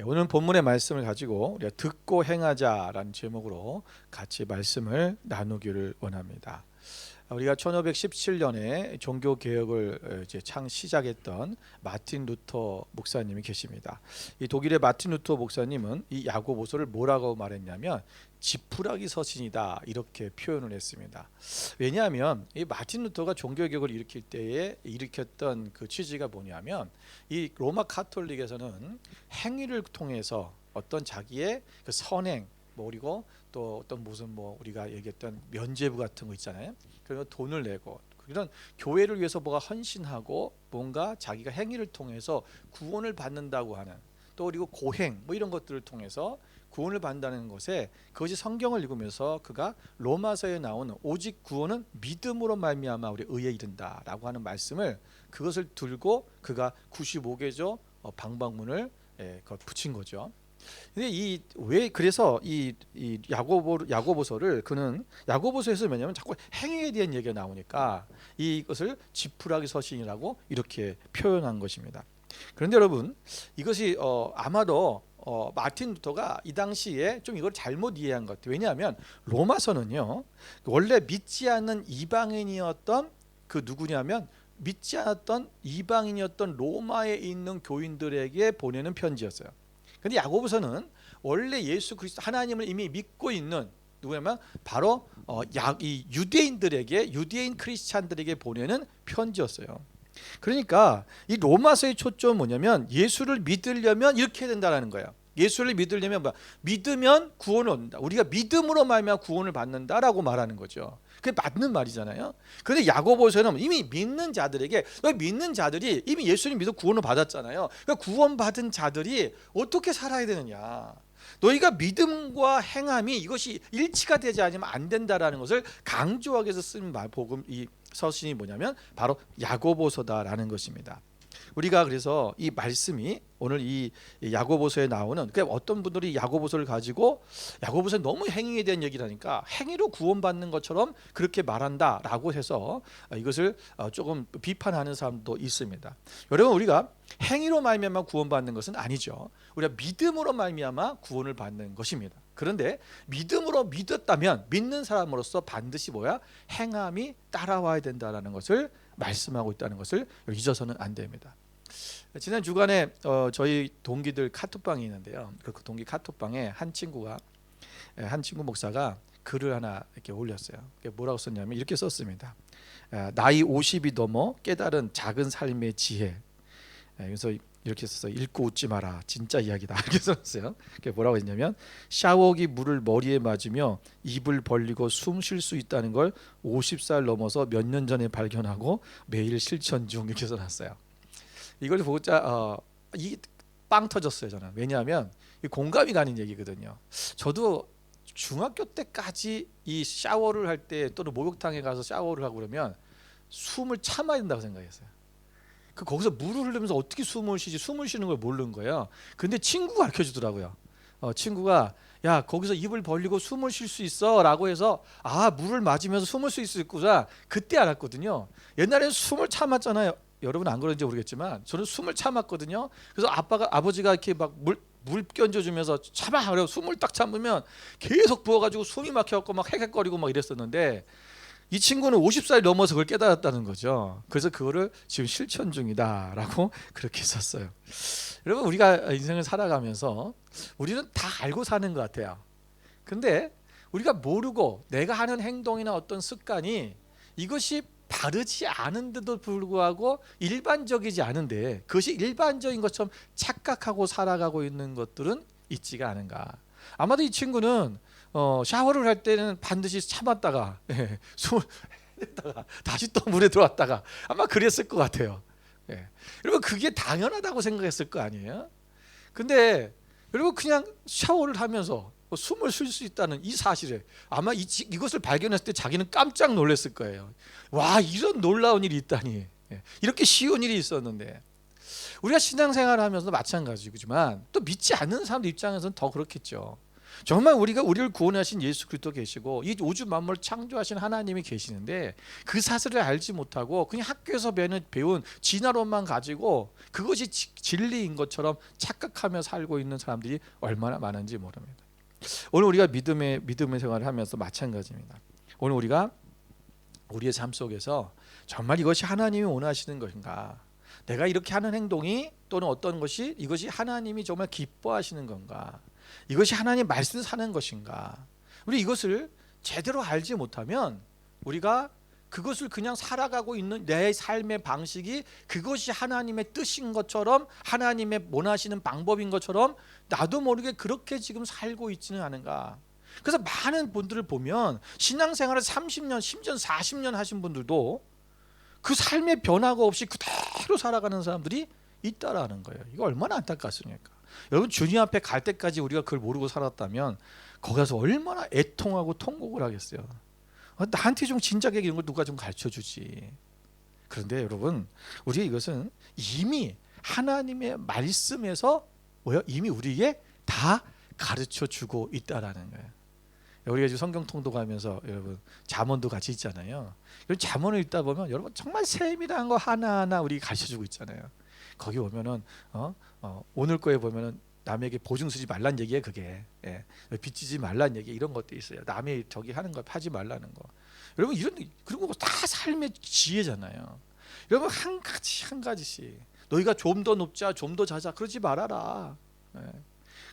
오늘 본문의 말씀을 가지고 우리가 듣고 행하자라는 제목으로 같이 말씀을 나누기를 원합니다. 우리가 1517년에 종교 개혁을 이제 시작했던 마틴 루터 목사님이 계십니다. 이 독일의 마틴 루터 목사님은 이 야고보서를 뭐라고 말했냐면 지푸라기 서신이다 이렇게 표현을 했습니다. 왜냐하면 이 마틴 루터가 종교 개혁을 일으킬 때에 일으켰던 그 취지가 뭐냐면 이 로마 카톨릭에서는 행위를 통해서 어떤 자기의 그 선행 그리고 또 어떤 무슨 우리가 얘기했던 면죄부 같은 거 있잖아요. 그래서 돈을 내고 이런 교회를 위해서 뭐가 헌신하고 뭔가 자기가 행위를 통해서 구원을 받는다고 하는 또 그리고 고행 이런 것들을 통해서 구원을 받는다는 것에 그것이 성경을 읽으면서 그가 로마서에 나오는 오직 구원은 믿음으로 말미암아 우리 의에 이른다라고 하는 말씀을 그것을 들고 그가 95개조 방방문을 붙인 거죠. 근데 그래서 이 야고보서를 그는 야고보서에서 뭐냐면 자꾸 행위에 대한 얘기가 나오니까 이것을 지푸라기 서신이라고 이렇게 표현한 것입니다. 그런데 여러분 이것이 아마도 마틴 루터가 이 당시에 좀 이걸 잘못 이해한 것 같아요. 왜냐하면 로마서는요 원래 믿지 않는 이방인이었던 그 누구냐면 믿지 않았던 이방인이었던 로마에 있는 교인들에게 보내는 편지였어요. 근데 야고보서는 원래 예수 그리스도 하나님을 이미 믿고 있는 누구냐면 바로 이 유대인들에게 유대인 크리스찬들에게 보내는 편지였어요. 그러니까 이 로마서의 초점은 뭐냐면 예수를 믿으려면 이렇게 해야 된다는 거예요. 예수를 믿으려면 믿으면 구원을 얻는다. 우리가 믿음으로 말미암아 구원을 받는다라고 말하는 거죠. 그게 맞는 말이잖아요. 그런데 야고보서는 이미 믿는 자들에게 믿는 자들이 이미 예수님 믿어 구원을 받았잖아요. 그러니까 구원받은 자들이 어떻게 살아야 되느냐. 너희가 믿음과 행함이 이것이 일치가 되지 않으면 안 된다라는 것을 강조하기 위해서 쓴 복음 이 서신이 뭐냐면 바로 야고보서다라는 것입니다. 우리가 그래서 이 말씀이 오늘 이 야고보서에 나오는 그러니까 어떤 분들이 야고보서를 가지고 야고보서는 너무 행위에 대한 얘기를 하니까 행위로 구원받는 것처럼 그렇게 말한다라고 해서 이것을 조금 비판하는 사람도 있습니다. 여러분 우리가 행위로 말미암아 구원받는 것은 아니죠. 우리가 믿음으로 말미암아 구원을 받는 것입니다. 그런데 믿음으로 믿었다면 믿는 사람으로서 반드시 행함이 따라와야 된다라는 것을 말씀하고 있다는 것을 잊어서는 안 됩니다. 지난 주간에 저희 동기들 카톡방이 있는데요. 그 동기 카톡방에 한 친구 목사가 글을 하나 이렇게 올렸어요. 뭐라고 썼냐면 이렇게 썼습니다. 나이 50이 넘어 깨달은 작은 삶의 지혜. 그래서 이렇게 써서 읽고 웃지 마라. 진짜 이야기다. 이렇게 썼어요. 뭐라고 했냐면 샤워기 물을 머리에 맞으며 입을 벌리고 숨 쉴 수 있다는 걸 50살 넘어서 몇 년 전에 발견하고 매일 실천 중 이렇게 써놨어요. 이걸 보고 빵 터졌어요 저는. 왜냐하면 공감이 가는 얘기거든요. 저도 중학교 때까지 이 샤워를 할 때 또는 목욕탕에 가서 샤워를 하고 그러면 숨을 참아야 된다고 생각했어요. 거기서 물을 흐르면서 어떻게 숨을 쉬는 걸 모르는 거예요. 근데 친구가 가르쳐 주더라고요. 친구가 야 거기서 입을 벌리고 숨을 쉴 수 있어 라고 해서 물을 맞으면서 숨을 수 있구나 그때 알았거든요. 옛날에는 숨을 참았잖아요. 여러분 안 그런지 모르겠지만 저는 숨을 참았거든요. 그래서 아버지가 이렇게 막 물 끼얹어주면서 참아 그래서 숨을 딱 참으면 계속 부어가지고 숨이 막혀갖고 막 헥헥거리고 막 이랬었는데 이 친구는 50살이 넘어서 그걸 깨달았다는 거죠. 그래서 그거를 지금 실천 중이다라고 그렇게 썼어요. 여러분 우리가 인생을 살아가면서 우리는 다 알고 사는 것 같아요. 근데 우리가 모르고 내가 하는 행동이나 어떤 습관이 이것이 바르지 않은데도 불구하고 일반적이지 않은데 그것이 일반적인 것처럼 착각하고 살아가고 있는 것들은 있지가 않은가. 아마도 이 친구는 샤워를 할 때는 반드시 참았다가 숨을 냈다가 다시 또 물에 들어왔다가 아마 그랬을 것 같아요. 여러분 그게 당연하다고 생각했을 거 아니에요? 근데 여러분 그냥 샤워를 하면서 숨을 쉴 수 있다는 이 사실에 아마 이것을 발견했을 때 자기는 깜짝 놀랐을 거예요. 와 이런 놀라운 일이 있다니. 이렇게 쉬운 일이 있었는데 우리가 신앙생활을 하면서 마찬가지지만 또 믿지 않는 사람들 입장에서는 더 그렇겠죠. 정말 우리를 구원하신 예수 그리스도 계시고 이 우주 만물을 창조하신 하나님이 계시는데 그 사실을 알지 못하고 그냥 학교에서 배운 진화론만 가지고 그것이 진리인 것처럼 착각하며 살고 있는 사람들이 얼마나 많은지 모릅니다. 오늘 우리가 믿음의 생활을 하면서 마찬가지입니다. 오늘 우리가 우리의 삶 속에서 정말 이것이 하나님이 원하시는 것인가, 내가 이렇게 하는 행동이 또는 어떤 것이 이것이 하나님이 정말 기뻐하시는 건가, 이것이 하나님 말씀 사는 것인가, 우리 이것을 제대로 알지 못하면 우리가 그것을 그냥 살아가고 있는 내 삶의 방식이 그것이 하나님의 뜻인 것처럼, 하나님의 원하시는 방법인 것처럼 나도 모르게 그렇게 지금 살고 있지는 않은가. 그래서 많은 분들을 보면 신앙생활을 30년, 심지어 40년 하신 분들도 그 삶의 변화가 없이 그대로 살아가는 사람들이 있다라는 거예요. 이거 얼마나 안타깝습니까? 여러분, 주님 앞에 갈 때까지 우리가 그걸 모르고 살았다면 거기 가서 얼마나 애통하고 통곡을 하겠어요. 나한테 좀 진작에 이런 걸 누가 좀 가르쳐주지. 그런데 여러분, 우리가 이것은 이미 하나님의 말씀에서 이미 우리에게 다 가르쳐주고 있다라는 거예요. 우리가 지금 성경 통독하면서 여러분 잠언도 같이 있잖아요. 잠언을 읽다 보면 여러분 정말 세밀한 거 하나하나 우리 가르쳐주고 있잖아요. 거기 보면은 오늘 거에 보면은 남에게 보증 서지 말란 얘기예요. 그게 빚지지 말란 얘기, 이런 것도 있어요. 남의 저기 하는 거 하지 말라는 거. 여러분 그런 거 다 삶의 지혜잖아요. 여러분 한 가지씩 너희가 좀 더 높자, 좀 더 자자 그러지 말아라.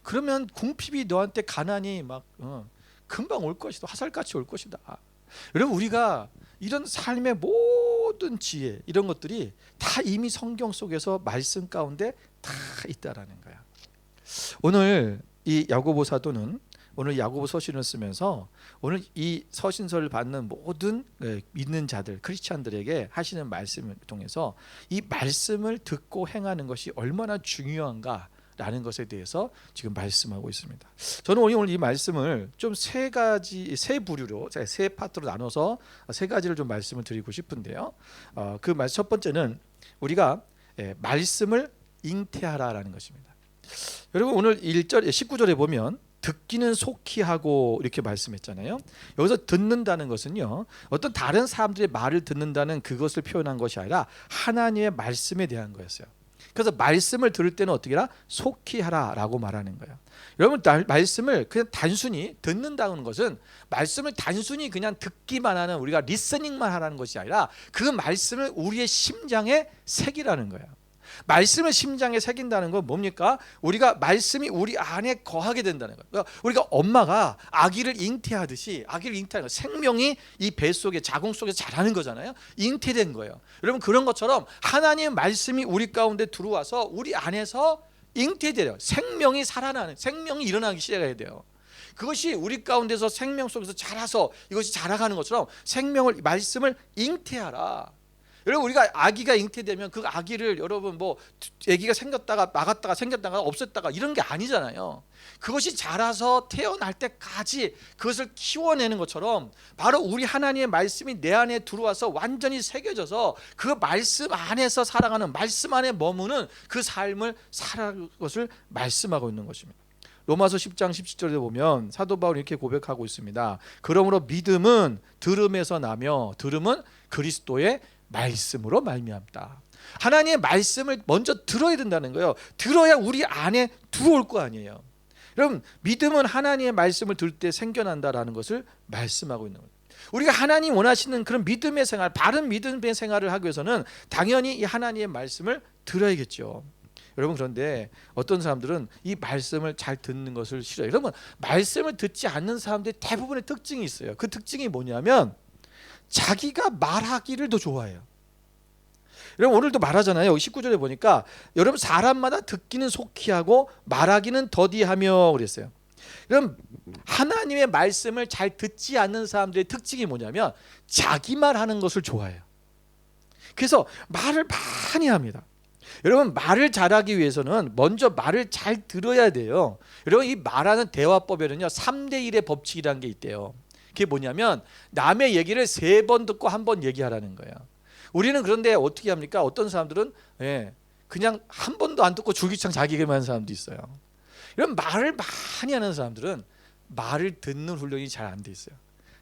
그러면 궁핍이 너한테 가난이 막 금방 올 것이다. 화살같이 올 것이다. 여러분, 우리가 이런 삶의 모든 지혜, 이런 것들이 다 이미 성경 속에서 말씀 가운데 다 있다라는 거야. 오늘 이 야고보 사도는 오늘 야고보 서신을 쓰면서 오늘 이 서신서를 받는 모든 믿는 자들, 크리스찬들에게 하시는 말씀을 통해서 이 말씀을 듣고 행하는 것이 얼마나 중요한가 라는 것에 대해서 지금 말씀하고 있습니다. 저는 오늘 이 말씀을 좀 세 부류로, 세 파트로 나눠서 세 가지를 좀 말씀을 드리고 싶은데요. 그 첫 번째는 우리가 말씀을 잉태하라라는 것입니다. 여러분, 오늘 19절에 보면 듣기는 속히 하고 이렇게 말씀했잖아요. 여기서 듣는다는 것은요, 어떤 다른 사람들의 말을 듣는다는 그것을 표현한 것이 아니라 하나님의 말씀에 대한 거였어요. 그래서 말씀을 들을 때는 어떻게 하라? 속히 하라라고 말하는 거예요. 여러분, 말씀을 그냥 단순히 듣는다는 것은 말씀을 단순히 그냥 듣기만 하는, 우리가 리스닝만 하라는 것이 아니라 그 말씀을 우리의 심장에 새기라는 거예요. 말씀을 심장에 새긴다는 건 뭡니까? 우리가 말씀이 우리 안에 거하게 된다는 거예요. 그러니까 우리가 엄마가 아기를 잉태하듯이, 아기를 잉태하는 거, 생명이 이 뱃속에, 자궁 속에서 자라는 거잖아요. 잉태된 거예요. 여러분, 그런 것처럼 하나님의 말씀이 우리 가운데 들어와서 우리 안에서 잉태돼요. 생명이 살아나는, 생명이 일어나기 시작해야 돼요. 그것이 우리 가운데서 생명 속에서 자라서 이것이 자라가는 것처럼 생명을, 말씀을 잉태하라. 여러분, 우리가 아기가 잉태되면 그 아기를 여러분 아기가 생겼다가 나갔다가 생겼다가 없었다가 이런 게 아니잖아요. 그것이 자라서 태어날 때까지 그것을 키워내는 것처럼 바로 우리 하나님의 말씀이 내 안에 들어와서 완전히 새겨져서 그 말씀 안에서 살아가는, 말씀 안에 머무는 그 삶을 살아가는 것을 말씀하고 있는 것입니다. 로마서 10장 17절에 보면 사도 바울이 이렇게 고백하고 있습니다. 그러므로 믿음은 들음에서 나며 들음은 그리스도의 말씀으로 말미암다. 하나님의 말씀을 먼저 들어야 된다는 거예요. 들어야 우리 안에 들어올 거 아니에요. 여러분, 믿음은 하나님의 말씀을 들을 때 생겨난다라는 것을 말씀하고 있는 거예요. 우리가 하나님 원하시는 그런 믿음의 생활, 바른 믿음의 생활을 하기 위해서는 당연히 이 하나님의 말씀을 들어야겠죠. 여러분, 그런데 어떤 사람들은 이 말씀을 잘 듣는 것을 싫어해요. 여러분, 말씀을 듣지 않는 사람들의 대부분의 특징이 있어요. 그 특징이 뭐냐면 자기가 말하기를 더 좋아해요. 여러분, 오늘도 말하잖아요. 19절에 보니까 여러분, 사람마다 듣기는 속히 하고 말하기는 더디하며 그랬어요. 여러분, 하나님의 말씀을 잘 듣지 않는 사람들의 특징이 뭐냐면 자기 말하는 것을 좋아해요. 그래서 말을 많이 합니다. 여러분, 말을 잘하기 위해서는 먼저 말을 잘 들어야 돼요. 여러분, 이 말하는 대화법에는요 3대1의 법칙이라는 게 있대요. 그게 뭐냐면 남의 얘기를 3번 듣고 1번 얘기하라는 거예요. 우리는 그런데 어떻게 합니까? 어떤 사람들은 그냥 한 번도 안 듣고 줄기차게 자기 얘기만 하는 사람도 있어요. 이런 말을 많이 하는 사람들은 말을 듣는 훈련이 잘 안 돼 있어요.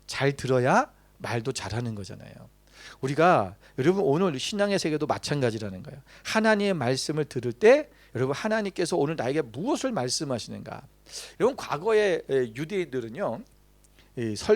잘 들어야 말도 잘하는 거잖아요. 우리가 여러분 오늘 신앙의 세계도 마찬가지라는 거예요. 하나님의 말씀을 들을 때 여러분 하나님께서 오늘 나에게 무엇을 말씀하시는가. 여러분 과거의 유대인들은요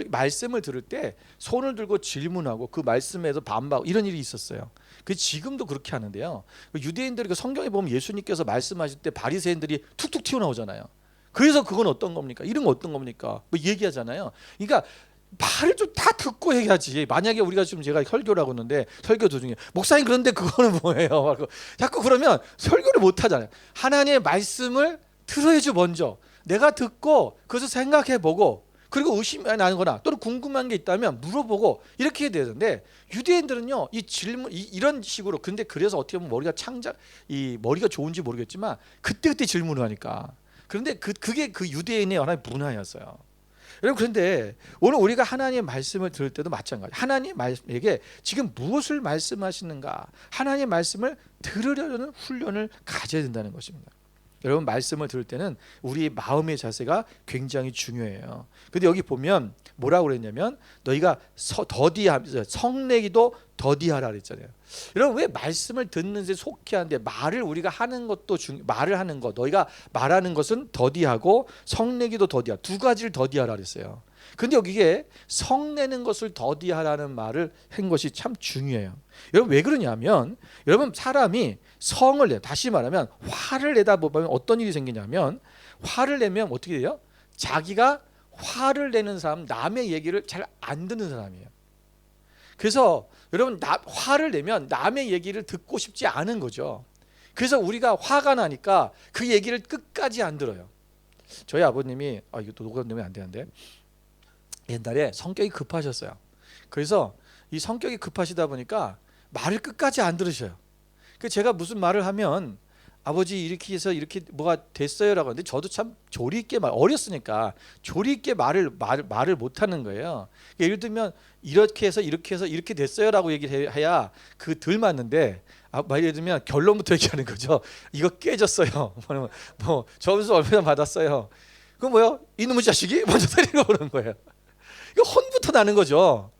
말씀을 들을 때 손을 들고 질문하고 그 말씀에서 반박하고 이런 일이 있었어요. 그 지금도 그렇게 하는데요. 유대인들이 성경에 보면 예수님께서 말씀하실 때 바리새인들이 툭툭 튀어나오잖아요. 그래서 그건 어떤 겁니까? 이런 거 어떤 겁니까? 뭐 얘기하잖아요. 그러니까 말을 좀 다 듣고 얘기하지. 만약에 우리가 지금 제가 설교라고 하는데 설교 도중에 목사님 그런데 그거는 뭐예요? 자꾸 그러면 설교를 못 하잖아요. 하나님의 말씀을 들어야죠. 먼저 내가 듣고 그것을 생각해보고 그리고 의심이 나거나 또는 궁금한 게 있다면 물어보고 이렇게 해야 되는데 유대인들은요 이 질문 이런 식으로 근데 그래서 어떻게 보면 머리가 좋은지 모르겠지만 그때 질문을 하니까 그런데 그게 그 유대인의 하나의 문화였어요. 여러분 그런데 오늘 우리가 하나님의 말씀을 들을 때도 마찬가지. 하나님의 말씀에게 지금 무엇을 말씀하시는가 하나님의 말씀을 들으려는 훈련을 가져야 된다는 것입니다. 여러분 말씀을 들을 때는 우리 마음의 자세가 굉장히 중요해요. 근데 여기 보면 뭐라고 그랬냐면 너희가 성내기도 더디하라 그랬잖아요. 여러분 왜 말씀을 듣는 데 속히 하는데 말을 우리가 하는 것도 말을 하는 것 너희가 말하는 것은 더디하고 성내기도 더디하라 두 가지를 더디하라 그랬어요. 근데 여기에 성내는 것을 더디하라는 말을 한 것이 참 중요해요. 여러분 왜 그러냐면 여러분 사람이 성을 내 다시 말하면 화를 내다 보면 어떤 일이 생기냐면 화를 내면 어떻게 돼요? 자기가 화를 내는 사람 남의 얘기를 잘 안 듣는 사람이에요. 그래서 여러분 화를 내면 남의 얘기를 듣고 싶지 않은 거죠. 그래서 우리가 화가 나니까 그 얘기를 끝까지 안 들어요. 저희 아버님이 이거 또 녹음되면 안 되는데 옛날에 성격이 급하셨어요. 그래서 이 성격이 급하시다 보니까 말을 끝까지 안 들으셔요. 그 제가 무슨 말을 하면 아버지 이렇게 해서 이렇게 뭐가 됐어요라고 하는데 저도 참 조리 있게 어렸으니까 조리 있게 말을 못 하는 거예요. 예를 들면 이렇게 해서 이렇게 됐어요라고 얘기를 해야 그 덜 맞는데 예를 들면 결론부터 얘기하는 거죠. 이거 깨졌어요. 뭐 점수 얼마나 받았어요. 그럼 뭐요? 이놈의 자식이 먼저 때리고 그러는 거예요. 이거 혼부터 나는 거죠.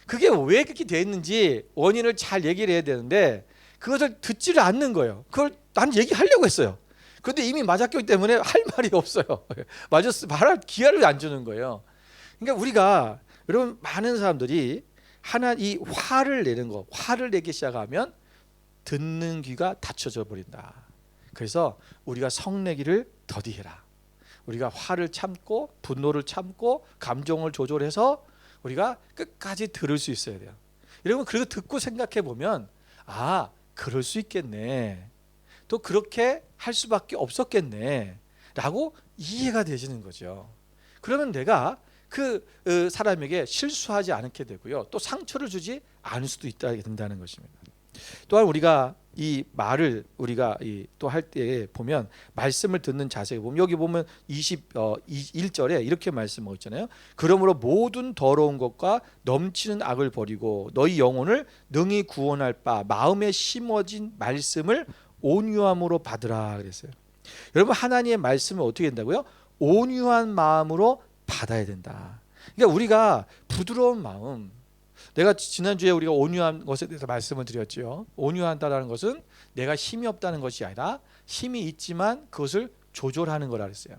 그게 왜 그렇게 됐는지 원인을 잘 얘기를 해야 되는데 그것을 듣지를 않는 거예요. 그걸 난 얘기하려고 했어요. 그런데 이미 맞았기 때문에 할 말이 없어요. 말할 기회를 안 주는 거예요. 그러니까 우리가 여러분 많은 사람들이 이 화를 내는 거, 화를 내기 시작하면 듣는 귀가 닫혀져 버린다. 그래서 우리가 성내기를 더디해라. 우리가 화를 참고 분노를 참고 감정을 조절해서 우리가 끝까지 들을 수 있어야 돼요. 여러분 그래도 듣고 생각해 보면 그럴 수 있겠네. 또 그렇게 할 수밖에 없었겠네. 라고 이해가 되시는 거죠. 그러면 내가 그 사람에게 실수하지 않게 되고요. 또 상처를 주지 않을 수도 있게 된다는 것입니다. 또한 우리가 이 말을 우리가 또 할 때 보면 말씀을 듣는 자세에 보면 여기 보면 21절에 이렇게 말씀하고 있잖아요. 그러므로 모든 더러운 것과 넘치는 악을 버리고 너희 영혼을 능히 구원할 바 마음에 심어진 말씀을 온유함으로 받으라 그랬어요. 여러분 하나님의 말씀을 어떻게 된다고요? 온유한 마음으로 받아야 된다. 그러니까 우리가 부드러운 마음 내가 지난주에 우리가 온유한 것에 대해서 말씀을 드렸죠. 온유하다는 것은 내가 힘이 없다는 것이 아니라 힘이 있지만 그것을 조절하는 거라 그랬어요.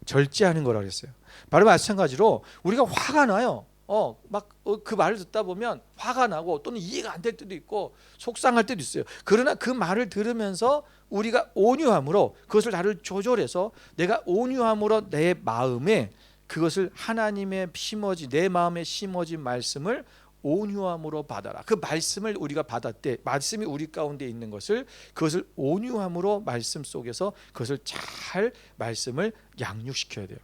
절제하는 거라 그랬어요. 바로 마찬가지로 우리가 화가 나요. 그 말을 듣다 보면 화가 나고 또는 이해가 안 될 때도 있고 속상할 때도 있어요. 그러나 그 말을 들으면서 우리가 온유함으로 그것을 나를 조절해서 내가 온유함으로 내 마음에 그것을 하나님의 내 마음에 심어진 말씀을 온유함으로 받아라. 그 말씀을 우리가 받을 때 말씀이 우리 가운데 있는 그것을 온유함으로 말씀 속에서 그것을 잘 말씀을 양육시켜야 돼요.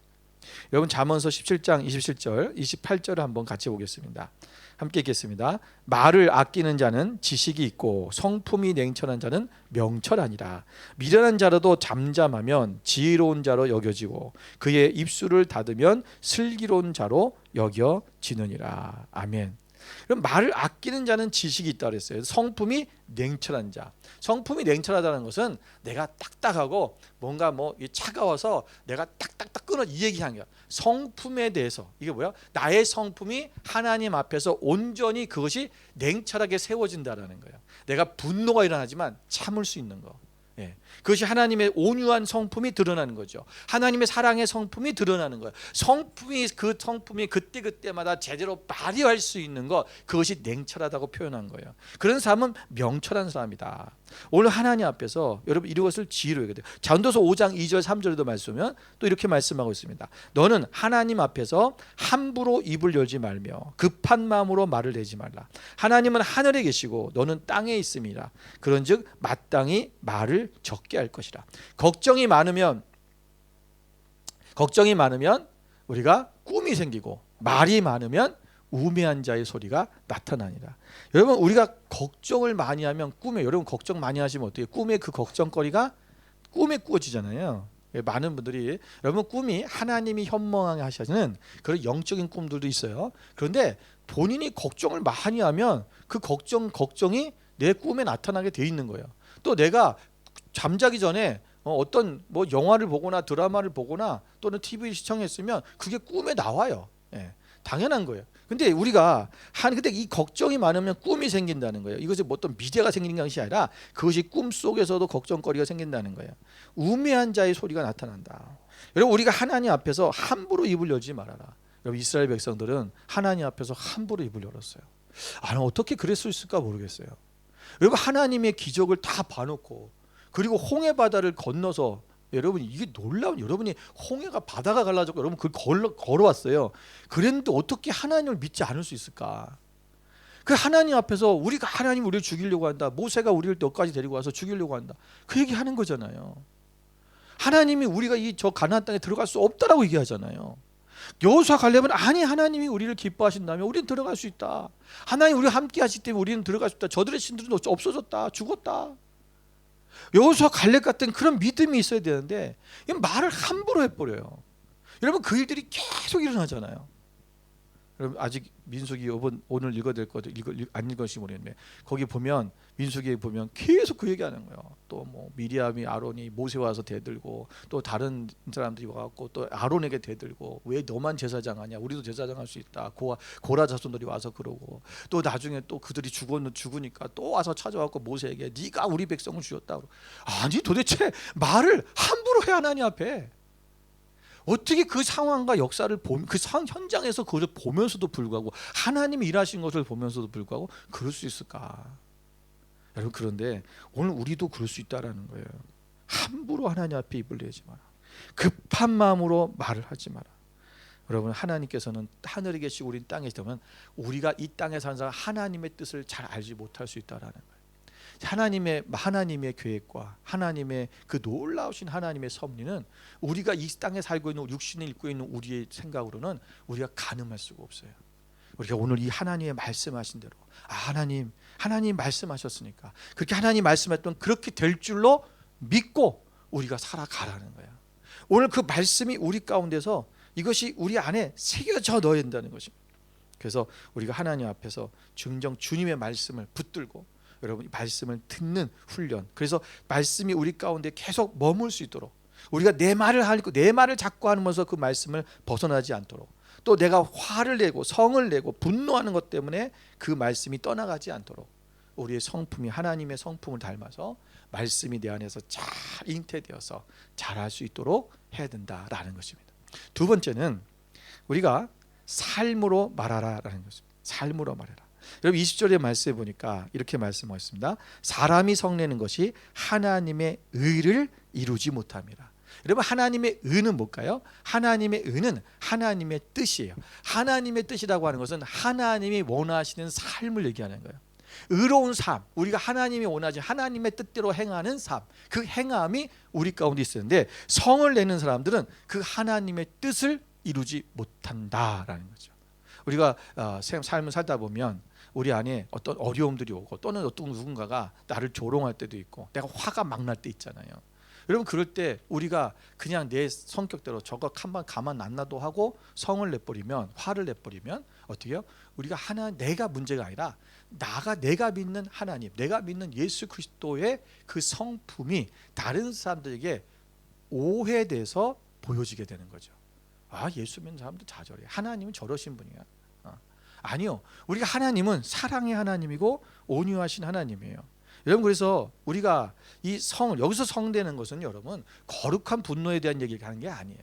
여러분 잠언서 17장 27절 28절을 한번 같이 보겠습니다. 함께 읽겠습니다. 말을 아끼는 자는 지식이 있고 성품이 냉철한 자는 명철하니라. 미련한 자라도 잠잠하면 지혜로운 자로 여겨지고 그의 입술을 닫으면 슬기로운 자로 여겨지느니라. 아멘. 그럼 말을 아끼는 자는 지식이 있다 그랬어요. 성품이 냉철한 자. 성품이 냉철하다는 것은 내가 딱딱하고 뭔가 뭐 차가워서 내가 딱딱딱 끊어 이 얘기하는 거야. 성품에 대해서 이게 뭐야? 나의 성품이 하나님 앞에서 온전히 그것이 냉철하게 세워진다라는 거예요. 내가 분노가 일어나지만 참을 수 있는 거. 예. 그것이 하나님의 온유한 성품이 드러나는 거죠. 하나님의 사랑의 성품이 드러나는 거예요. 그 성품이 그때그때마다 제대로 발휘할 수 있는 것, 그것이 냉철하다고 표현한 거예요. 그런 사람은 명철한 사람이다. 오늘 하나님 앞에서 여러분 이것을 지혜로 해야 돼요. 전도서 5장 2절 3절에도 말씀하면 또 이렇게 말씀하고 있습니다. 너는 하나님 앞에서 함부로 입을 열지 말며 급한 마음으로 말을 내지 말라. 하나님은 하늘에 계시고 너는 땅에 있음이라. 그런즉 마땅히 말을 적게 할 것이라. 걱정이 많으면 우리가 꿈이 생기고 말이 많으면 우매한 자의 소리가 나타나니라. 여러분 우리가 걱정을 많이 하면 여러분 걱정 많이 하시면 어떻게 꿈에 그 걱정거리가 꿈에 꾸어지잖아요. 많은 분들이 여러분 꿈이 하나님이 현몽하게 하시는 그런 영적인 꿈들도 있어요. 그런데 본인이 걱정을 많이 하면 그 걱정이 내 꿈에 나타나게 돼 있는 거예요. 또 내가 잠자기 전에 어떤 뭐 영화를 보거나 드라마를 보거나 또는 TV를 시청했으면 그게 꿈에 나와요. 예, 당연한 거예요. 근데 근데 이 걱정이 많으면 꿈이 생긴다는 거예요. 이것이 뭐 어떤 미래가 생기는 것이 아니라 그것이 꿈 속에서도 걱정거리가 생긴다는 거예요. 우매한 자의 소리가 나타난다. 여러분 우리가 하나님 앞에서 함부로 입을 열지 말아라. 여러분 이스라엘 백성들은 하나님 앞에서 함부로 입을 열었어요. 어떻게 그럴 수 있을까 모르겠어요. 여러분 하나님의 기적을 다 봐놓고 그리고 홍해 바다를 건너서 여러분 이게 놀라운 여러분이 홍해가 바다가 갈라졌고 여러분 그걸 걸어왔어요. 그랬는데 어떻게 하나님을 믿지 않을 수 있을까? 그 하나님 앞에서 하나님 우리를 죽이려고 한다. 모세가 우리를 너까지 데리고 와서 죽이려고 한다. 그 얘기하는 거잖아요. 하나님이 우리가 저 가나안 땅에 들어갈 수 없다라고 얘기하잖아요. 여호수아 갈렙은 하나님이 우리를 기뻐하신다면 우리는 들어갈 수 있다. 하나님 우리와 함께 하시기 때문에 우리는 들어갈 수 있다. 저들의 신들은 없어졌다. 죽었다. 여호수아 갈렙 같은 그런 믿음이 있어야 되는데 말을 함부로 해버려요. 여러분 그 일들이 계속 일어나잖아요. 여러분 아직 민수기 오늘 읽어야 될 것도 안 읽으시면 모르겠는데 거기 보면 민수기에 보면 계속 그 얘기하는 거예요. 또 뭐 미리암이 아론이 모세 와서 대들고 또 다른 사람들이 와갖고 또 아론에게 대들고 왜 너만 제사장 하냐? 우리도 제사장 할 수 있다. 고라 자손들이 와서 그러고 또 나중에 또 그들이 죽으니까 또 와서 찾아왔고 모세에게 네가 우리 백성을 죽였다. 아니 도대체 말을 함부로 해 하나님 앞에. 어떻게 그 상황과 역사를 그 현장에서 그것을 보면서도 불구하고 하나님이 일하신 것을 보면서도 불구하고 그럴 수 있을까? 여러분 그런데 오늘 우리도 그럴 수 있다라는 거예요. 함부로 하나님 앞에 입을 내지 마라. 급한 마음으로 말을 하지 마라. 여러분 하나님께서는 하늘에 계시고 우리는 땅에 있다면 우리가 이 땅에 사는 사람 하나님의 뜻을 잘 알지 못할 수 있다라는 거예요. 하나님의 계획과 하나님의 그 놀라우신 하나님의 섭리는 우리가 이 땅에 살고 있는 육신을 입고 있는 우리의 생각으로는 우리가 가늠할 수가 없어요. 우리가 오늘 이 하나님의 말씀하신 대로 하나님 말씀하셨으니까 그렇게 하나님 말씀했던 그렇게 될 줄로 믿고 우리가 살아가라는 거야. 오늘 그 말씀이 우리 가운데서 이것이 우리 안에 새겨져 넣어야 된다는 것입니다. 그래서 우리가 하나님 앞에서 주님의 말씀을 붙들고 여러분 말씀을 듣는 훈련. 그래서 말씀이 우리 가운데 계속 머물 수 있도록 우리가 내 말을 자꾸 하면서 그 말씀을 벗어나지 않도록 또 내가 화를 내고 성을 내고 분노하는 것 때문에 그 말씀이 떠나가지 않도록 우리의 성품이 하나님의 성품을 닮아서 말씀이 내 안에서 잘 잉태되어서 잘할 수 있도록 해야 된다라는 것입니다. 두 번째는 우리가 삶으로 말하라라는 것입니다. 삶으로 말해라. 여러분 20절의 말씀에 보니까 이렇게 말씀하셨습니다. 사람이 성내는 것이 하나님의 의를 이루지 못함이라. 여러분 하나님의 의는 뭘까요? 하나님의 의는 하나님의 뜻이에요. 하나님의 뜻이라고 하는 것은 하나님이 원하시는 삶을 얘기하는 거예요. 의로운 삶, 우리가 하나님이 원하시는 하나님의 뜻대로 행하는 삶, 그 행함이 우리 가운데 있었는데 성을 내는 사람들은 그 하나님의 뜻을 이루지 못한다라는 거죠. 우리가 삶을 살다 보면 우리 안에 어떤 어려움들이 오고 또는 어떤 누군가가 나를 조롱할 때도 있고 내가 화가 막 날 때 있잖아요. 여러분 그럴 때 우리가 그냥 내 성격대로 저거 한번 가만 안 놔도 하고 성을 내버리면 화를 내버리면 어떻게요? 우리가 내가 문제가 아니라 내가 믿는 하나님, 내가 믿는 예수 그리스도의 그 성품이 다른 사람들에게 오해돼서 보여지게 되는 거죠. 아, 예수 믿는 사람들 다 저래. 하나님은 저러신 분이야. 아니요. 우리가 하나님은 사랑의 하나님이고 온유하신 하나님이에요. 여러분, 그래서 우리가 이 여기서 성되는 것은 여러분 거룩한 분노에 대한 얘기를 하는 게 아니에요.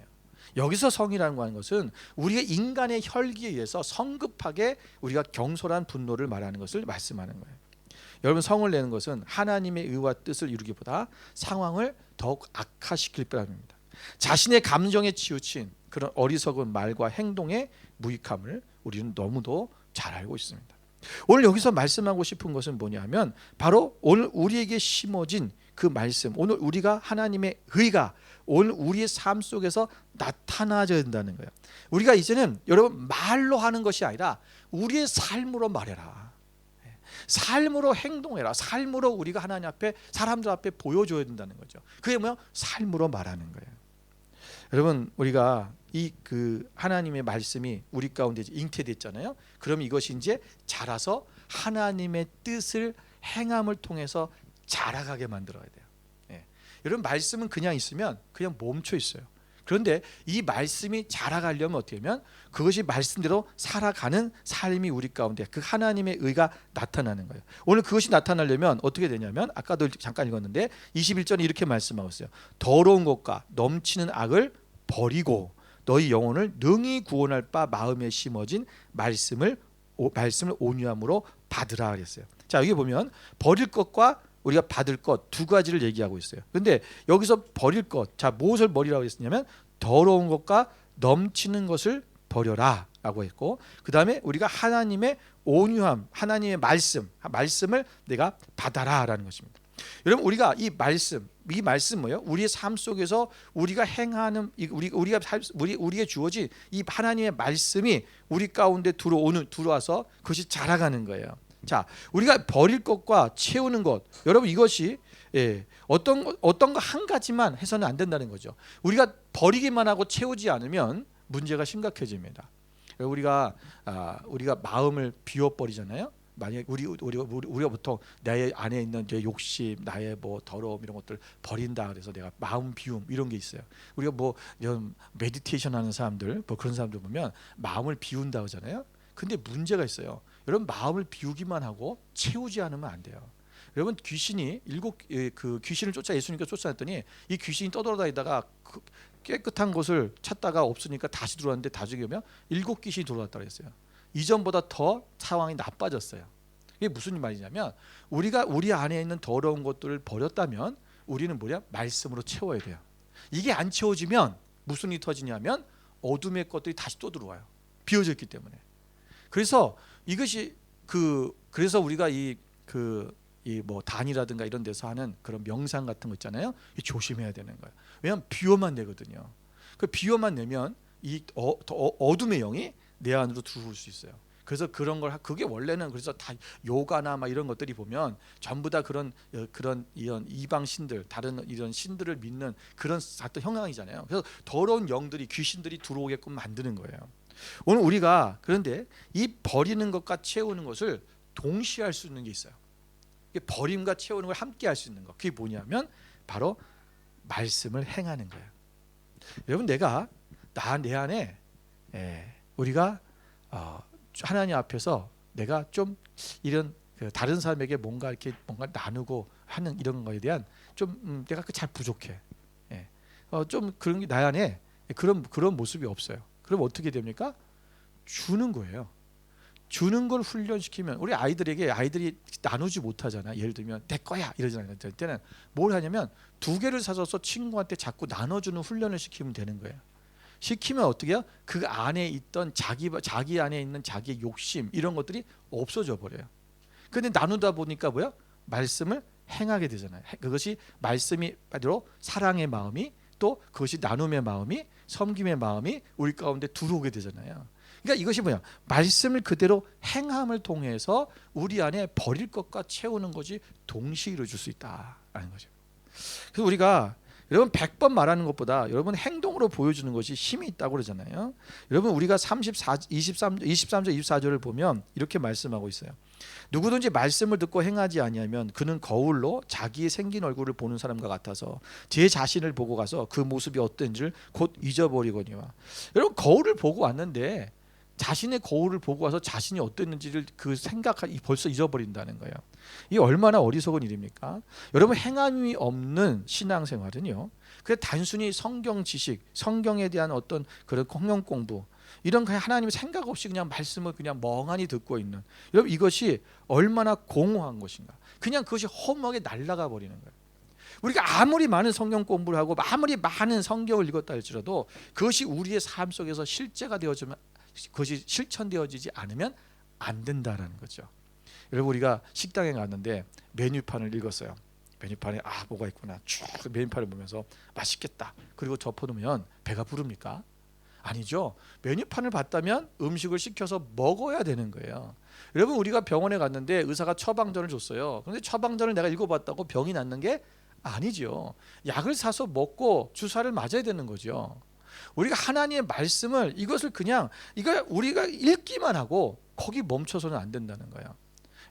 여기서 성이라는 거 하는 것은 우리가 인간의 혈기에 의해서 성급하게 우리가 경솔한 분노를 말하는 것을 말씀하는 거예요. 여러분, 성을 내는 것은 하나님의 의와 뜻을 이루기보다 상황을 더욱 악화시킬 뿐입니다. 자신의 감정에 치우친 그런 어리석은 말과 행동의 무익함을 우리는 너무도 잘 알고 있습니다. 오늘 여기서 말씀하고 싶은 것은 뭐냐면 바로 오늘 우리에게 심어진 그 말씀, 오늘 우리가 하나님의 의가 오늘 우리의 삶 속에서 나타나야 된다는 거예요. 우리가 이제는 여러분 말로 하는 것이 아니라 우리의 삶으로 말해라. 삶으로 행동해라. 삶으로 우리가 하나님 앞에, 사람들 앞에 보여줘야 된다는 거죠. 그게 뭐야? 삶으로 말하는 거예요. 여러분, 우리가 그 하나님의 말씀이 우리 가운데 잉태됐잖아요. 그럼 이것이 이제 자라서 하나님의 뜻을 행함을 통해서 자라가게 만들어야 돼요. 여러분, 말씀은 그냥 있으면 그냥 멈춰 있어요. 그런데 이 말씀이 자라가려면 어떻게 하면 그것이 말씀대로 살아가는 삶이 우리 가운데 그 하나님의 의가 나타나는 거예요. 오늘 그것이 나타나려면 어떻게 되냐면 아까도 잠깐 읽었는데 21절에 이렇게 말씀하고 있어요. 더러운 것과 넘치는 악을 버리고 너희 영혼을 능히 구원할 바 마음에 심어진 말씀을 온유함으로 받으라 그랬어요. 자, 여기 보면 버릴 것과 우리가 받을 것 두 가지를 얘기하고 있어요. 근데 여기서 버릴 것, 자, 무엇을 버리라고 했냐면 더러운 것과 넘치는 것을 버려라 라고 했고, 그 다음에 우리가 하나님의 온유함, 하나님의 말씀을 내가 받아라 라는 것입니다. 여러분, 우리가 이 말씀 뭐예요? 우리의 삶 속에서 우리가 행하는 우리에게 주어진 이 하나님의 말씀이 우리 가운데 들어와서 그것이 자라가는 거예요. 자, 우리가 버릴 것과 채우는 것, 여러분 이것이 어떤 거 한 가지만 해서는 안 된다는 거죠. 우리가 버리기만 하고 채우지 않으면 문제가 심각해집니다. 우리가 마음을 비워버리잖아요. 만약 우리가 보통 내 안에 있는 내 욕심, 나의 뭐 더러움 이런 것들 버린다 그래서 내가 마음 비움 이런 게 있어요. 우리가 뭐 이런 메디테이션 하는 사람들, 뭐 그런 사람들 보면 마음을 비운다 하잖아요. 근데 문제가 있어요. 여러분, 마음을 비우기만 하고 채우지 않으면 안 돼요. 여러분, 귀신이 그 귀신을 예수님께서 쫓아냈더니 이 귀신이 떠돌아다니다가 깨끗한 곳을 찾다가 없으니까 다시 들어왔는데 나중에 오면 7 귀신이 들어왔다 그랬어요. 이전보다 더 상황이 나빠졌어요. 이게 무슨 말이냐면 우리가 우리 안에 있는 더러운 것들을 버렸다면 우리는 말씀으로 채워야 돼요. 이게 안 채워지면 무슨 일이 터지냐면 어둠의 것들이 다시 또 들어와요. 비워져 있기 때문에. 그래서 이것이 그래서 우리가 뭐 단이라든가 이런 데서 하는 그런 명상 같은 거 있잖아요. 조심해야 되는 거예요. 왜냐하면 비워만 내거든요. 그 비워만 내면 이 어둠의 영이 내 안으로 들어올 수 있어요. 그래서 그게 원래는 그래서 다 요가나 막 이런 것들이 보면 전부 다 그런 이런 이방 신들, 다른 이런 신들을 믿는 그런 어떤 형향이잖아요. 그래서 더러운 영들이, 귀신들이 들어오게끔 만드는 거예요. 오늘 우리가 그런데 이 버리는 것과 채우는 것을 동시에 할 수 있는 게 있어요. 버림과 채우는 걸 함께 할 수 있는 것, 그게 뭐냐면 바로 말씀을 행하는 거예요. 여러분, 내 안에 우리가 하나님 앞에서 내가 좀 이런 다른 사람에게 뭔가 나누고 하는 이런 거에 대한 좀 내가 잘 부족해. 좀 그런 게 나 안에 그런 모습이 없어요. 그럼 어떻게 됩니까? 주는 거예요. 주는 걸 훈련시키면 우리 아이들이 나누지 못하잖아. 예를 들면 내 거야 이러잖아요. 그럴 때는 뭘 하냐면 2개를 사줘서 친구한테 자꾸 나눠주는 훈련을 시키면 되는 거예요. 시키면 어떻게 해요? 그 안에 있던 자기 안에 있는 자기의 욕심 이런 것들이 없어져 버려요. 그런데 나누다 보니까 말씀을 행하게 되잖아요. 그것이 말씀이 바로 사랑의 마음이, 또 그것이 나눔의 마음이, 섬김의 마음이 우리 가운데 들어오게 되잖아요. 그러니까 이것이 말씀을 그대로 행함을 통해서 우리 안에 버릴 것과 채우는 것이 동시에 이루어질 수 있다라는 거죠. 그래서 우리가 여러분 100번 말하는 것보다 여러분 행동으로 보여주는 것이 힘이 있다고 그러잖아요. 여러분 우리가 23절 24절을 보면 이렇게 말씀하고 있어요. 누구든지 말씀을 듣고 행하지 아니하면 그는 거울로 자기의 생긴 얼굴을 보는 사람과 같아서 제 자신을 보고 가서 그 모습이 어떤지를 곧 잊어버리거니와. 여러분 거울을 보고 왔는데 자신의 거울을 보고 와서 자신이 어땠는지를 그 생각하기 벌써 잊어버린다는 거예요. 이게 얼마나 어리석은 일입니까? 여러분 행함이 없는 신앙생활은요, 그냥 단순히 성경 지식, 성경에 대한 어떤 그런 성경 공부 이런 거 하나님의 생각 없이 그냥 말씀을 그냥 멍하니 듣고 있는, 여러분 이것이 얼마나 공허한 것인가. 그냥 그것이 허무하게 날아가 버리는 거예요. 우리가 아무리 많은 성경 공부를 하고 아무리 많은 성경을 읽었다 할지라도 그것이 우리의 삶 속에서 실제가 되어지면, 그것이 실천되어지지 않으면 안 된다는 거죠. 여러분 우리가 식당에 갔는데 메뉴판을 읽었어요. 메뉴판에 뭐가 있구나 쭉 메뉴판을 보면서 맛있겠다 그리고 덮어놓으면 배가 부릅니까? 아니죠. 메뉴판을 봤다면 음식을 시켜서 먹어야 되는 거예요. 여러분 우리가 병원에 갔는데 의사가 처방전을 줬어요. 그런데 처방전을 내가 읽어봤다고 병이 낫는 게 아니죠. 약을 사서 먹고 주사를 맞아야 되는 거죠. 우리가 하나님의 말씀을 이것을 그냥 이거 우리가 읽기만 하고 거기 멈춰서는 안 된다는 거예요.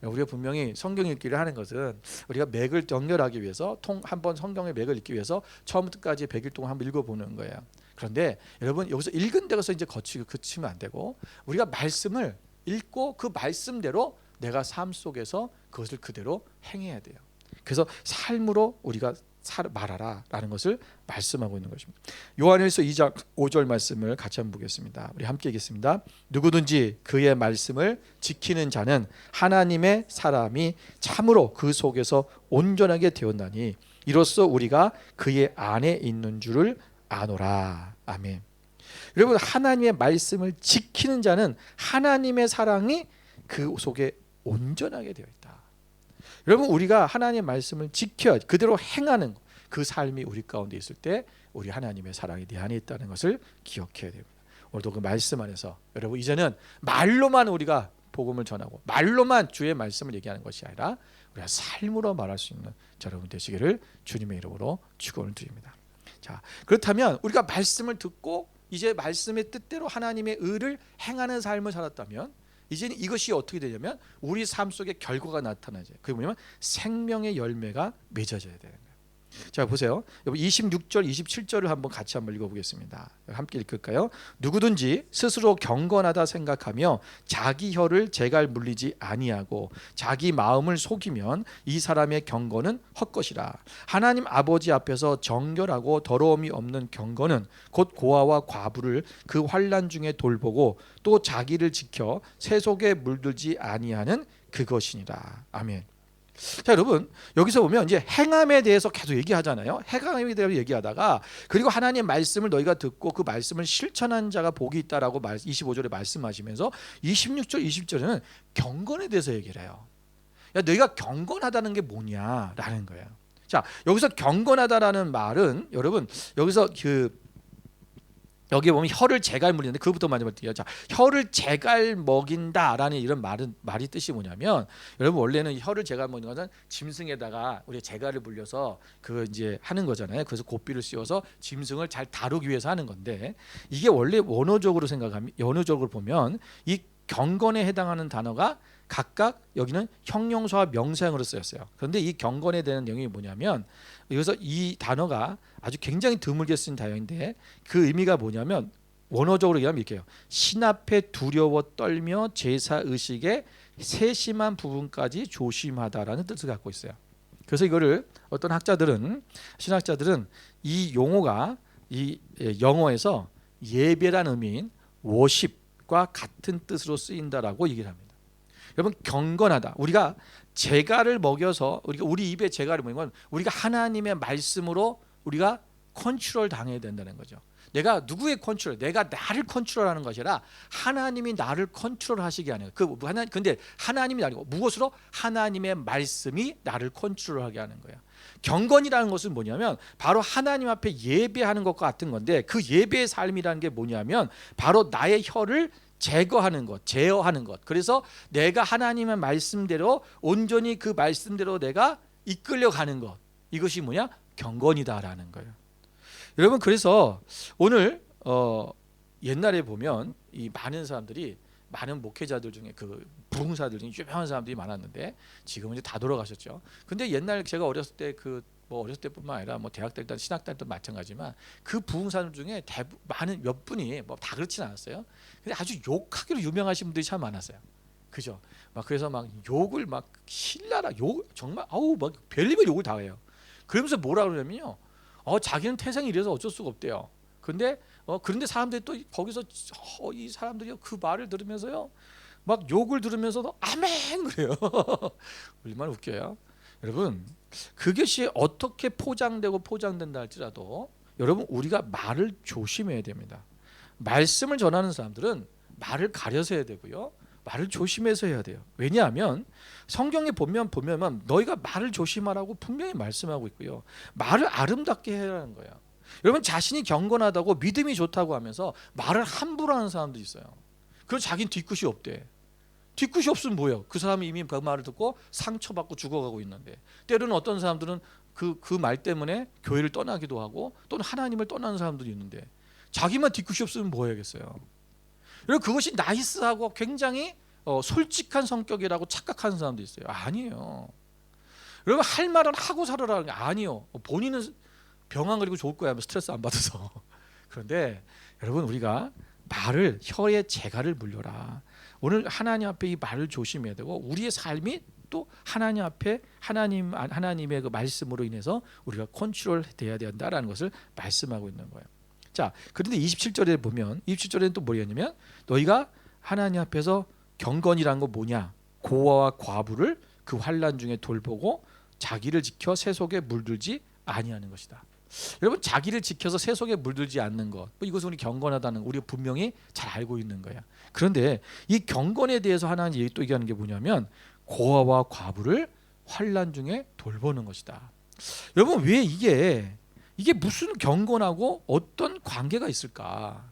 우리가 분명히 성경 읽기를 하는 것은 우리가 맥을 연결하기 위해서 한번 성경의 맥을 읽기 위해서 처음부터 끝까지 100일 동안 한번 읽어보는 거예요. 그런데 여러분 여기서 읽은 데서 이제 그치면 안 되고 우리가 말씀을 읽고 그 말씀대로 내가 삶 속에서 그것을 그대로 행해야 돼요. 그래서 삶으로 우리가 말하라 라는 것을 말씀하고 있는 것입니다. 요한일서 2장 5절 말씀을 같이 한번 보겠습니다. 우리 함께 읽겠습니다. 누구든지 그의 말씀을 지키는 자는 하나님의 사람이 참으로 그 속에서 온전하게 되었나니 이로써 우리가 그의 안에 있는 줄을 아노라. 아멘. 여러분 하나님의 말씀을 지키는 자는 하나님의 사랑이 그 속에 온전하게 되어 있다. 여러분 우리가 하나님의 말씀을 지켜 그대로 행하는 그 삶이 우리 가운데 있을 때 우리 하나님의 사랑이 내 안에 있다는 것을 기억해야 됩니다. 오늘도 그 말씀 안에서 여러분 이제는 말로만 우리가 복음을 전하고 말로만 주의 말씀을 얘기하는 것이 아니라 우리가 삶으로 말할 수 있는 여러분 되시기를 주님의 이름으로 축원을 드립니다. 자, 그렇다면 우리가 말씀을 듣고 이제 말씀의 뜻대로 하나님의 의를 행하는 삶을 살았다면 이제는 이것이 어떻게 되냐면 우리 삶 속에 결과가 나타나죠. 그게 뭐냐면 생명의 열매가 맺어져야 되는 거예요. 자 보세요. 26절 27절을 같이 한번 읽어보겠습니다. 함께 읽을까요? 누구든지 스스로 경건하다 생각하며 자기 혀를 재갈 물리지 아니하고 자기 마음을 속이면 이 사람의 경건은 헛것이라. 하나님 아버지 앞에서 정결하고 더러움이 없는 경건은 곧 고아와 과부를 그 환난 중에 돌보고 또 자기를 지켜 새 속에 물들지 아니하는 그것이니라. 아멘. 자 여러분 여기서 보면 이제 행함에 대해서 계속 얘기하잖아요. 행함에 대해서 얘기하다가 그리고 하나님의 말씀을 너희가 듣고 그 말씀을 실천한 자가 복이 있다라고 25절에 말씀하시면서 26절 20절에는 경건에 대해서 얘기를 해요. 야 너희가 경건하다는 게 뭐냐라는 거예요. 자 여기서 경건하다라는 말은 여러분 여기서 여기 보면 혀를 재갈 물리는데 그것부터 먼저 볼게요. 자, 혀를 재갈 먹인다라는 이런 말이 뜻이 뭐냐면 여러분 원래는 혀를 재갈 먹는 것은 짐승에다가 우리가 재갈을 물려서 그 이제 하는 거잖아요. 그래서 고삐를 씌워서 짐승을 잘 다루기 위해서 하는 건데 이게 원래 원어적으로 보면 이 경건에 해당하는 단어가 각각 여기는 형용사와 명사형으로 쓰였어요. 그런데 이 경건에 대한 내용이 뭐냐면 여기서 이 단어가 아주 굉장히 드물게 쓴 단어인데 그 의미가 뭐냐면 원어적으로 얘기하면 이렇게요. 신 앞에 두려워 떨며 제사 의식의 세심한 부분까지 조심하다라는 뜻을 갖고 있어요. 그래서 이거를 어떤 신학자들은 이 용어가 이 영어에서 예배라는 의미인 워십과 같은 뜻으로 쓰인다라고 얘기를 합니다. 여러분 경건하다. 우리가 재갈을 먹여서 우리 입에 재갈을 먹는 건 우리가 하나님의 말씀으로 우리가 컨트롤 당해야 된다는 거죠. 내가 누구의 컨트롤? 내가 나를 컨트롤하는 것이 아니라 하나님이 나를 컨트롤하시게 하는 거예요. 근데 하나님이 아니고 무엇으로? 하나님의 말씀이 나를 컨트롤하게 하는 거예요. 경건이라는 것은 뭐냐면 바로 하나님 앞에 예배하는 것과 같은 건데 그 예배의 삶이라는 게 뭐냐면 바로 나의 혀를 제거하는 것, 제어하는 것. 그래서 내가 하나님의 말씀대로 온전히 그 말씀대로 내가 이끌려가는 것. 이것이 뭐냐? 경건이다라는 거예요. 여러분 그래서 오늘 옛날에 보면 이 많은 사람들이 많은 목회자들 중에 그 부흥사들 중에 유명한 사람들이 많았는데 지금은 이제 다 돌아가셨죠. 근데 옛날 제가 어렸을 때 뭐 어렸을 때뿐만 아니라 뭐 대학 때든 신학 때도 마찬가지지만 그 부흥사들 중에 많은 몇 분이 뭐 다 그렇진 않았어요. 근데 아주 욕하기로 유명하신 분들이 참 많았어요. 그죠? 막 그래서 막 욕을 막 신랄하 욕 정말 아우 막 별의별 욕을 다 해요. 그러면서 뭐라 그러냐면요. 자기는 태생이 이래서 어쩔 수가 없대요. 그런데 사람들이 또 거기서 이 사람들이 그 말을 들으면서요. 막 욕을 들으면서도 아멘 그래요. 얼마나 웃겨요. 여러분 그것이 어떻게 포장된다 할지라도 여러분 우리가 말을 조심해야 됩니다. 말씀을 전하는 사람들은 말을 가려서 해야 되고요. 말을 조심해서 해야 돼요. 왜냐하면 성경에 보면 너희가 말을 조심하라고 분명히 말씀하고 있고요. 말을 아름답게 해라는 거예요. 여러분 자신이 경건하다고 믿음이 좋다고 하면서 말을 함부로 하는 사람도 있어요. 그래서 자기는 뒤끝이 없대. 뒤끝이 없으면 뭐예요? 그 사람이 이미 그 말을 듣고 상처받고 죽어가고 있는데 때로는 어떤 사람들은 그 말 때문에 교회를 떠나기도 하고 또는 하나님을 떠나는 사람들이 있는데 자기만 뒤끝이 없으면 뭐 해야겠어요? 여러분 그것이 나이스하고 굉장히 솔직한 성격이라고 착각하는 사람도 있어요. 아니에요. 여러분 할 말은 하고 살아라는 게 아니에요. 본인은 병 안 걸리고 좋을 거야. 스트레스 안 받아서. 그런데 여러분 우리가 말을 혀에 재갈을 물려라. 오늘 하나님 앞에 이 말을 조심해야 되고 우리의 삶이 또 하나님 앞에 하나님의 그 말씀으로 인해서 우리가 컨트롤 돼야 된다라는 것을 말씀하고 있는 거예요. 자, 그런데 27절에 보면 27절에는 또 뭐였냐면 너희가 하나님 앞에서 경건이란 거 뭐냐? 고아와 과부를 그 환난 중에 돌보고 자기를 지켜 새 속에 물들지 아니하는 것이다. 여러분 자기를 지켜서 새 속에 물들지 않는 것, 이것은 우리 경건하다는 우리가 분명히 잘 알고 있는 거야. 그런데 이 경건에 대해서 하나님 또 얘기하는 게 뭐냐면 고아와 과부를 환난 중에 돌보는 것이다. 여러분 왜 이게 무슨 경건하고 어떤 관계가 있을까?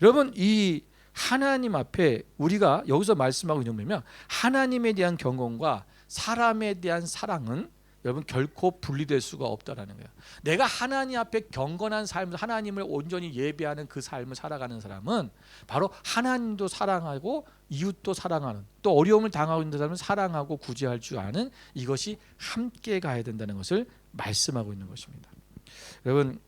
여러분 이 하나님 앞에 우리가 여기서 말씀하고 있는 거면 하나님에 대한 경건과 사람에 대한 사랑은 여러분 결코 분리될 수가 없다라는 거예요. 내가 하나님 앞에 경건한 삶을 하나님을 온전히 예배하는 그 삶을 살아가는 사람은 바로 하나님도 사랑하고 이웃도 사랑하는 또 어려움을 당하고 있는 사람을 사랑하고 구제할 줄 아는 이것이 함께 가야 된다는 것을 말씀하고 있는 것입니다. 여러분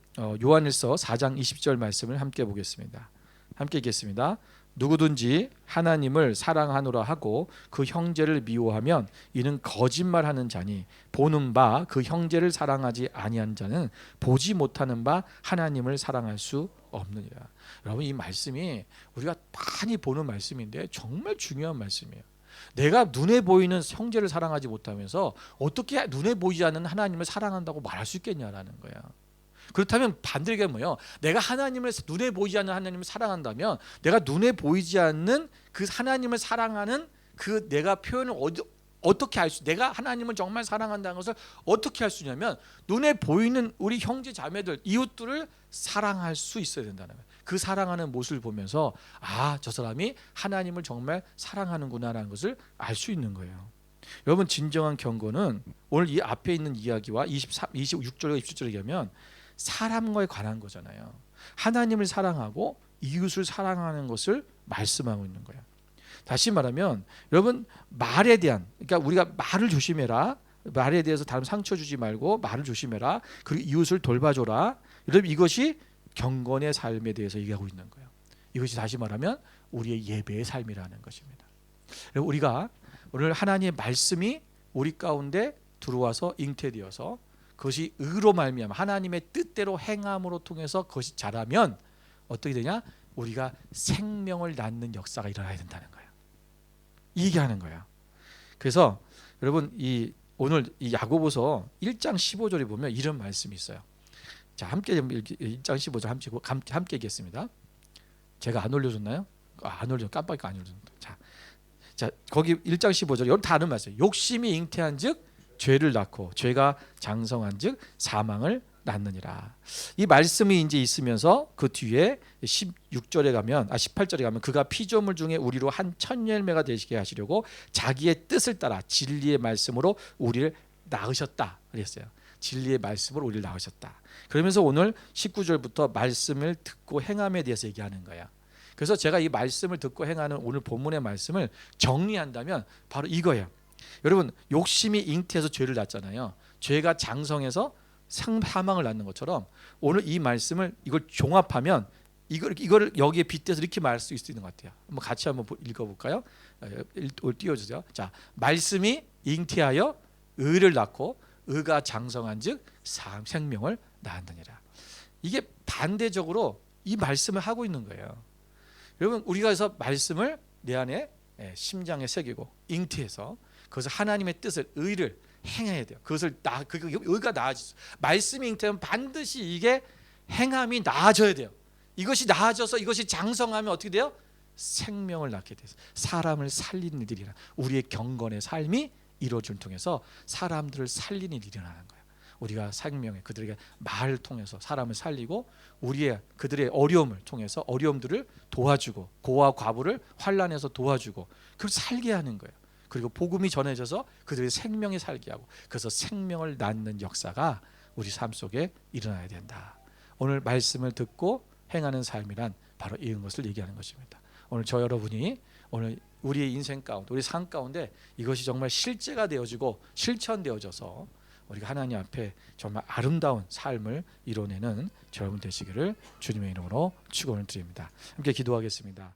요한일서 4장 20절 말씀을 함께 보겠습니다. 함께 읽겠습니다. 누구든지 하나님을 사랑하노라 하고 그 형제를 미워하면 이는 거짓말하는 자니 보는 바 그 형제를 사랑하지 아니한 자는 보지 못하는 바 하나님을 사랑할 수 없느니라. 여러분 이 말씀이 우리가 많이 보는 말씀인데 정말 중요한 말씀이에요. 내가 눈에 보이는 형제를 사랑하지 못하면서 어떻게 눈에 보이지 않는 하나님을 사랑한다고 말할 수 있겠냐라는 거야. 그렇다면 반대가 뭐예요? 내가 하나님을 눈에 보이지 않는 하나님을 사랑한다면 내가 눈에 보이지 않는 그 하나님을 사랑하는 그 내가 표현을 어떻게 할 수? 내가 하나님을 정말 사랑한다는 것을 어떻게 할 수 있냐면 눈에 보이는 우리 형제 자매들 이웃들을 사랑할 수 있어야 된다는 거예요. 그 사랑하는 모습을 보면서 저 사람이 하나님을 정말 사랑하는구나라는 것을 알 수 있는 거예요. 여러분 진정한 경건은 오늘 이 앞에 있는 이야기와 26절과 27절에 얘기하면 사람과에 관한 거잖아요. 하나님을 사랑하고 이웃을 사랑하는 것을 말씀하고 있는 거예요. 다시 말하면 여러분 말에 대한 그러니까 우리가 말을 조심해라. 말에 대해서 다른 상처 주지 말고 말을 조심해라. 그리고 이웃을 돌봐줘라. 여러분 이것이 경건의 삶에 대해서 얘기하고 있는 거예요. 이것이 다시 말하면 우리의 예배의 삶이라는 것입니다. 우리가 오늘 하나님의 말씀이 우리 가운데 들어와서 잉태되어서 그것이 의로 말미암아 하나님의 뜻대로 행함으로 통해서 그것이 자라면 어떻게 되냐? 우리가 생명을 낳는 역사가 일어나야 된다는 거예요. 이 얘기하는 거예요. 그래서 여러분 오늘 이 야고보서 1장 15절에 보면 이런 말씀이 있어요. 자, 함께 1장 15절 함께 읽겠습니다. 제가 안 올려줬나요? 안 올려 깜빡이 안 올려줬다. 자, 거기 1장 15절 여러분 다 아는 말씀. 욕심이 잉태한즉 죄를 낳고 죄가 장성한즉 사망을 낳느니라. 이 말씀이 이제 있으면서 그 뒤에 18절에 가면 그가 피조물 중에 우리로 한 첫 열매가 되시게 하시려고 자기의 뜻을 따라 진리의 말씀으로 우리를 낳으셨다 그랬어요. 진리의 말씀으로 우리를 낳으셨다. 그러면서 오늘 19절부터 말씀을 듣고 행함에 대해서 얘기하는 거야. 그래서 제가 이 말씀을 듣고 행하는 오늘 본문의 말씀을 정리한다면 바로 이거예요. 여러분, 욕심이 잉태해서 죄를 낳잖아요. 죄가 장성해서 사망을 낳는 것처럼 오늘 이 말씀을 이걸 종합하면 이걸 여기에 빗대서 이렇게 말할 수 있는 것 같아요. 한번 같이 한번 읽어볼까요? 띄워주세요. 자, 말씀이 잉태하여 의를 낳고 의가 장성한즉 생명을 낳았느니라. 이게 반대적으로 이 말씀을 하고 있는 거예요. 여러분, 우리가 그래서 말씀을 내 안에 심장에 새기고 잉태해서 그것을 하나님의 뜻을 의를 행해야 돼요. 그것을 의가 나아지죠. 말씀이 잉태하면 반드시 이게 행함이 나아져야 돼요. 이것이 나아져서 이것이 장성하면 어떻게 돼요? 생명을 낳게 돼서 사람을 살리는 일이라. 우리의 경건의 삶이 이루어짐을 통해서 사람들을 살리는 일이 일어나는 거예요. 우리가 생명의 그들에게 말을 통해서 사람을 살리고 그들의 어려움을 통해서 어려움들을 도와주고 고아 과부를 환난에서 도와주고 그걸 살게 하는 거예요. 그리고 복음이 전해져서 그들의 생명이 살게 하고 그래서 생명을 낳는 역사가 우리 삶 속에 일어나야 된다. 오늘 말씀을 듣고 행하는 삶이란 바로 이런 것을 얘기하는 것입니다. 오늘 저 여러분이 오늘 우리의 인생 가운데 우리 삶 가운데 이것이 정말 실제가 되어지고 실천되어져서 우리가 하나님 앞에 정말 아름다운 삶을 이뤄내는 여러분 되시기를 주님의 이름으로 축원을 드립니다. 함께 기도하겠습니다.